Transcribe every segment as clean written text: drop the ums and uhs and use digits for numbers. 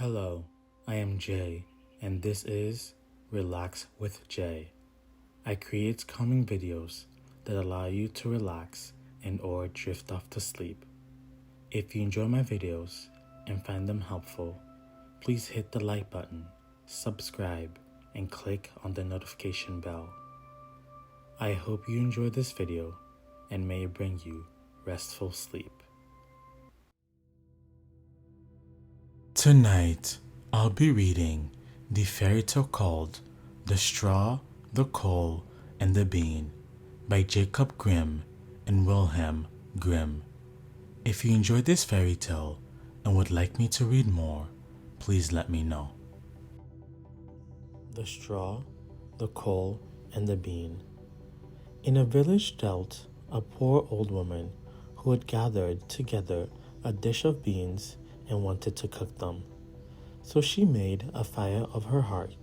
Hello, I am Jay, and this is Relax with Jay. I create calming videos that allow you to relax and or drift off to sleep. If you enjoy my videos and find them helpful, please hit the like button, subscribe, and click on the notification bell. I hope you enjoy this video and may it bring you restful sleep. Tonight, I'll be reading the fairy tale called The Straw, the Coal, and the Bean by Jacob Grimm and Wilhelm Grimm. If you enjoyed this fairy tale and would like me to read more, please let me know. The Straw, the Coal, and the Bean. In a village dwelt a poor old woman who had gathered together a dish of beans and wanted to cook them. So she made a fire of her heart,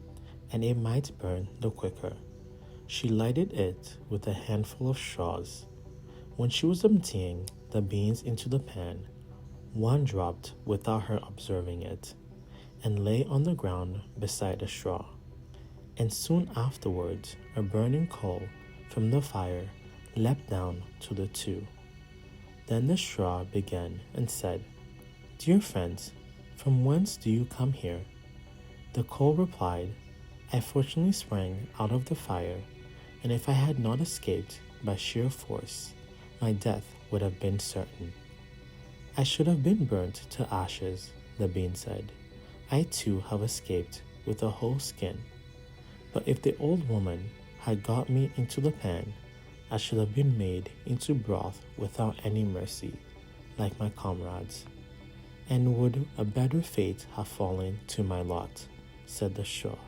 and it might burn the quicker. She lighted it with a handful of straws. When she was emptying the beans into the pan, one dropped without her observing it, and lay on the ground beside a straw. And soon afterwards a burning coal from the fire leapt down to the two. Then the straw began and said, "Dear friends, from whence do you come here?" The coal replied, "I fortunately sprang out of the fire, and if I had not escaped by sheer force, my death would have been certain." "I should have been burnt to ashes," the bean said. "I too have escaped with a whole skin. But if the old woman had got me into the pan, I should have been made into broth without any mercy, like my comrades. And would a better fate have fallen to my lot," said the straw.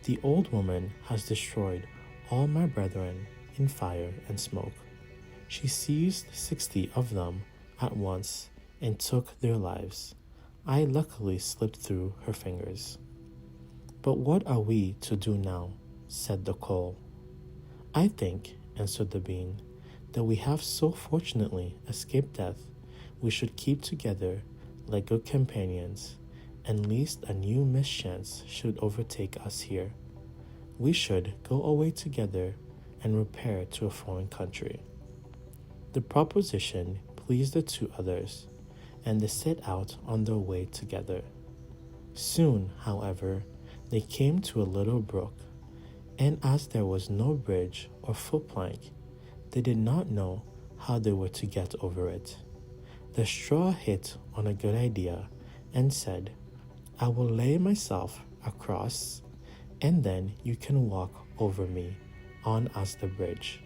"The old woman has destroyed all my brethren in fire and smoke. She seized 60 of them at once and took their lives. I luckily slipped through her fingers." "But what are we to do now?" said the coal. "I think," answered the bean, "that we have so fortunately escaped death, we should keep together like good companions, and lest a new mischance should overtake us here, we should go away together and repair to a foreign country." The proposition pleased the two others, and they set out on their way together. Soon, however, they came to a little brook, and as there was no bridge or footplank, they did not know how they were to get over it. The straw hit on a good idea and said, "I will lay myself across, and then you can walk over me on as the bridge."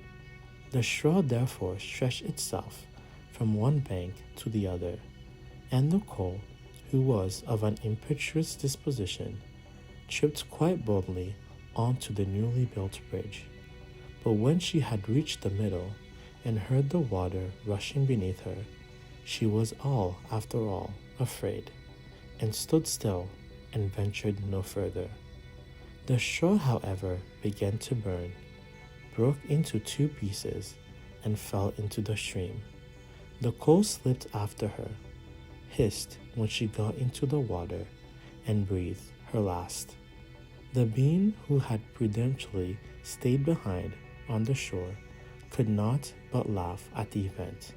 The straw therefore stretched itself from one bank to the other, and the coal, who was of an impetuous disposition, tripped quite boldly onto the newly built bridge. But when she had reached the middle and heard the water rushing beneath her, she was after all, afraid, and stood still and ventured no further. The straw, however, began to burn, broke into 2 pieces, and fell into the stream. The coal slipped after her, hissed when she got into the water, and breathed her last. The bean, who had prudentially stayed behind on the shore, could not but laugh at the event,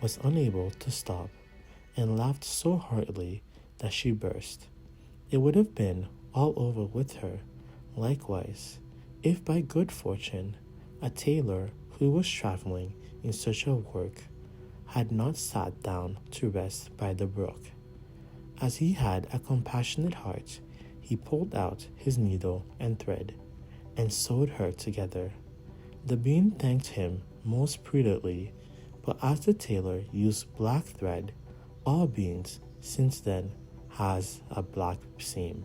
was unable to stop, and laughed so heartily that she burst. It would have been all over with her, likewise, if by good fortune a tailor who was traveling in search of work had not sat down to rest by the brook. As he had a compassionate heart, he pulled out his needle and thread, and sewed her together. The bean thanked him most prudently, but as the tailor used black thread, all beans since then has a black seam.